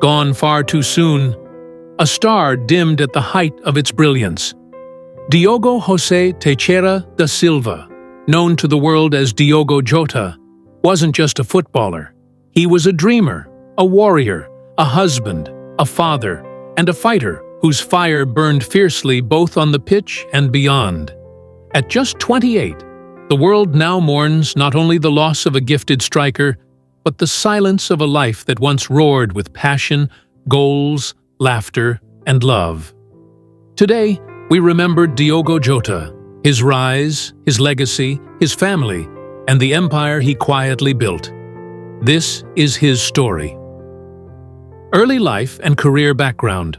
gone far too soon, a star dimmed at the height of its brilliance. Diogo José Teixeira da Silva, known to the world as Diogo Jota, wasn't just a footballer. He was a dreamer, a warrior, a husband, a father, and a fighter whose fire burned fiercely both on the pitch and beyond. At just 28, the world now mourns not only the loss of a gifted striker, but the silence of a life that once roared with passion, goals, laughter, and love. Today, we remember Diogo Jota, his rise, his legacy, his family, and the empire he quietly built. This is his story. Early life and career background.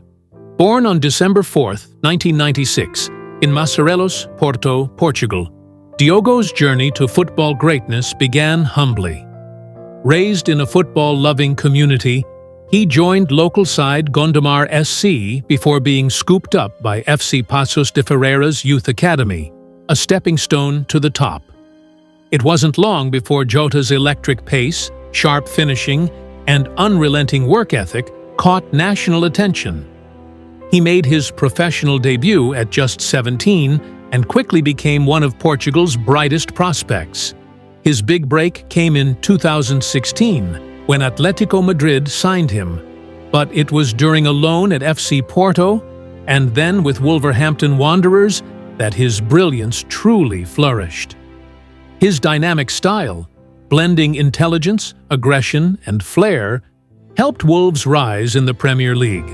Born on December 4, 1996, in Macerelos, Porto, Portugal, Diogo's journey to football greatness began humbly. Raised in a football-loving community, he joined local side Gondomar SC before being scooped up by FC Paços de Ferreira's youth academy, a stepping stone to the top. It wasn't long before Jota's electric pace, sharp finishing, and unrelenting work ethic caught national attention. He made his professional debut at just 17 and quickly became one of Portugal's brightest prospects. His big break came in 2016, when Atletico Madrid signed him, but it was during a loan at FC Porto and then with Wolverhampton Wanderers that his brilliance truly flourished. His dynamic style, blending intelligence, aggression, and flair, helped Wolves rise in the Premier League,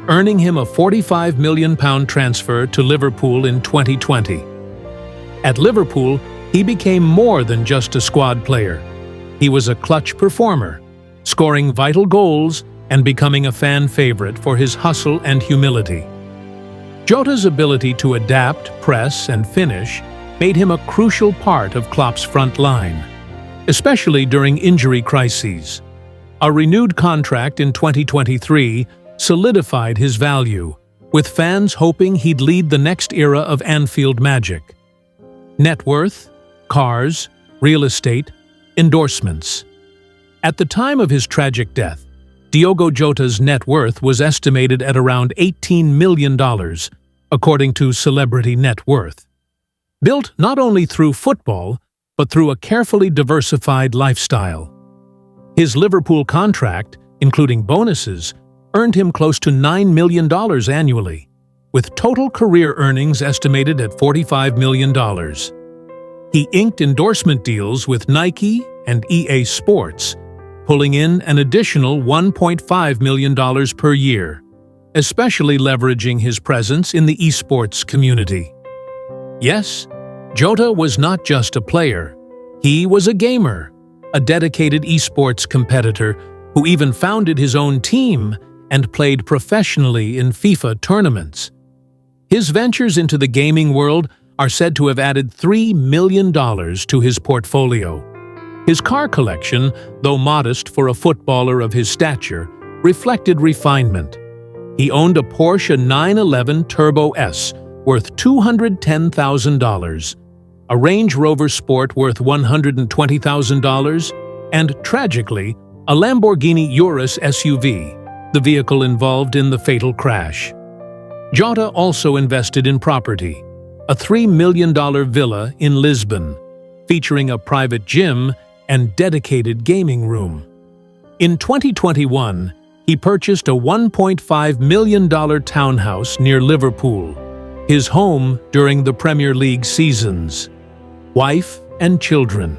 earning him a £45 million transfer to Liverpool in 2020. At Liverpool, he became more than just a squad player. He was a clutch performer, scoring vital goals and becoming a fan favorite for his hustle and humility. Jota's ability to adapt, press, and finish made him a crucial part of Klopp's front line, especially during injury crises. A renewed contract in 2023 solidified his value, with fans hoping he'd lead the next era of Anfield magic. Net worth, cars, real estate, endorsements. At the time of his tragic death, Diogo Jota's net worth was estimated at around $18 million, according to Celebrity Net Worth. Built not only through football, but through a carefully diversified lifestyle. His Liverpool contract, including bonuses, earned him close to $9 million annually, with total career earnings estimated at $45 million. He inked endorsement deals with Nike and EA Sports, pulling in an additional $1.5 million per year, especially leveraging his presence in the esports community. Yes, Jota was not just a player. He was a gamer, a dedicated esports competitor who even founded his own team and played professionally in FIFA tournaments. His ventures into the gaming world are said to have added $3 million to his portfolio. His car collection, though modest for a footballer of his stature, reflected refinement. He owned a Porsche 911 Turbo S worth $210,000, a Range Rover Sport worth $120,000, and, tragically, a Lamborghini Urus SUV, the vehicle involved in the fatal crash. Jota also invested in property, a $3 million villa in Lisbon, featuring a private gym and dedicated gaming room. In 2021, he purchased a $1.5 million townhouse near Liverpool, his home during the Premier League seasons. Wife and children.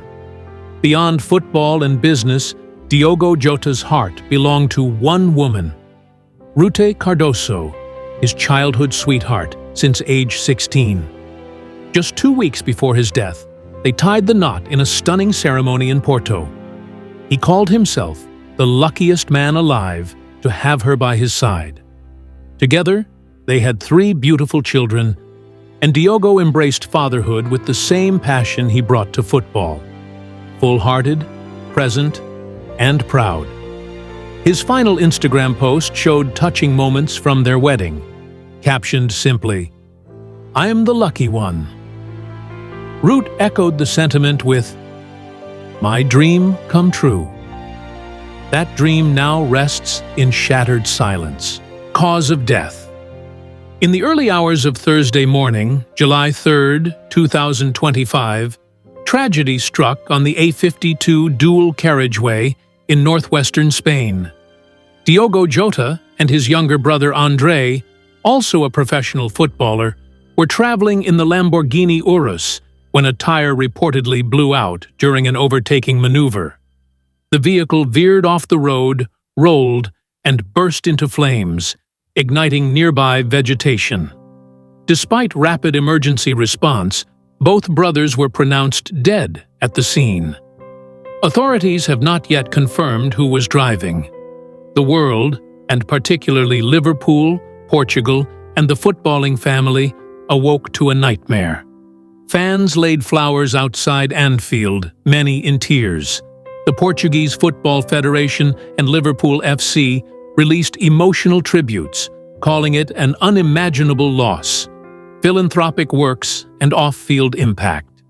Beyond football and business, Diogo Jota's heart belonged to one woman, Rute Cardoso, his childhood sweetheart since age 16. Just 2 weeks before his death, they tied the knot in a stunning ceremony in Porto. He called himself the luckiest man alive to have her by his side. Together, they had 3 beautiful children, and Diogo embraced fatherhood with the same passion he brought to football. Full-hearted, present, and proud. His final Instagram post showed touching moments from their wedding, captioned simply, "I am the lucky one." Rute echoed the sentiment with, "My dream come true." That dream now rests in shattered silence. Cause of death. In the early hours of Thursday morning, July 3, 2025, tragedy struck on the A52 dual carriageway in northwestern Spain. Diogo Jota and his younger brother André, also a professional footballer, were traveling in the Lamborghini Urus when a tire reportedly blew out during an overtaking maneuver. The vehicle veered off the road, rolled, and burst into flames, igniting nearby vegetation. Despite rapid emergency response, both brothers were pronounced dead at the scene. Authorities have not yet confirmed who was driving. The world, and particularly Liverpool, Portugal, and the footballing family, awoke to a nightmare. Fans laid flowers outside Anfield, many in tears. The Portuguese Football Federation and Liverpool FC released emotional tributes, calling it an unimaginable loss, philanthropic works, and off-field impact.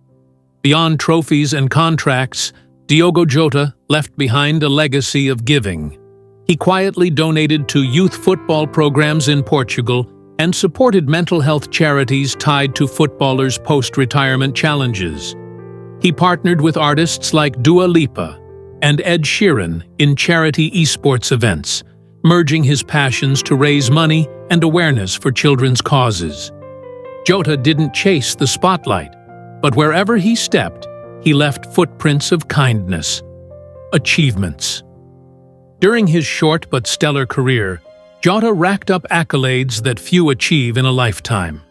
Beyond trophies and contracts, Diogo Jota left behind a legacy of giving. He quietly donated to youth football programs in Portugal and supported mental health charities tied to footballers' post-retirement challenges. He partnered with artists like Dua Lipa and Ed Sheeran in charity esports events, merging his passions to raise money and awareness for children's causes. Jota didn't chase the spotlight, but wherever he stepped, he left footprints of kindness, achievements. During his short but stellar career, Jota racked up accolades that few achieve in a lifetime.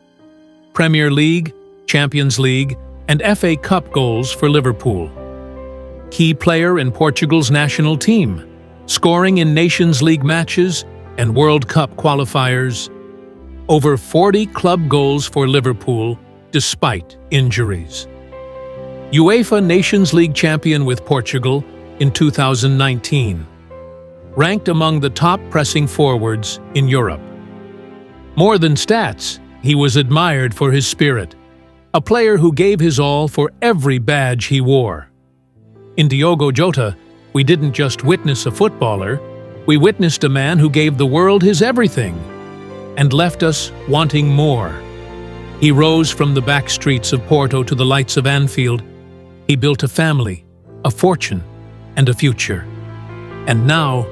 Premier League, Champions League, and FA Cup goals for Liverpool. Key player in Portugal's national team, scoring in Nations League matches and World Cup qualifiers. Over 40 club goals for Liverpool, despite injuries. UEFA Nations League champion with Portugal in 2019. Ranked among the top pressing forwards in Europe. More than stats, he was admired for his spirit, a player who gave his all for every badge he wore. In Diogo Jota, we didn't just witness a footballer, we witnessed a man who gave the world his everything and left us wanting more. He rose from the back streets of Porto to the lights of Anfield. He built a family, a fortune, and a future. And now,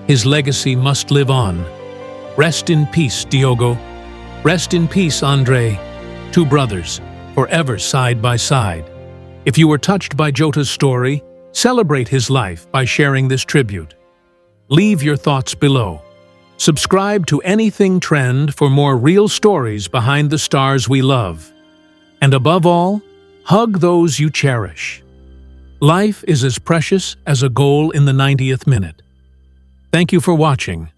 his legacy must live on. Rest in peace, Diogo. Rest in peace, André. Two brothers, forever side by side. If you were touched by Jota's story, celebrate his life by sharing this tribute. Leave your thoughts below. Subscribe to Anything Trend for more real stories behind the stars we love. And above all, hug those you cherish. Life is as precious as a goal in the 90th minute. Thank you for watching.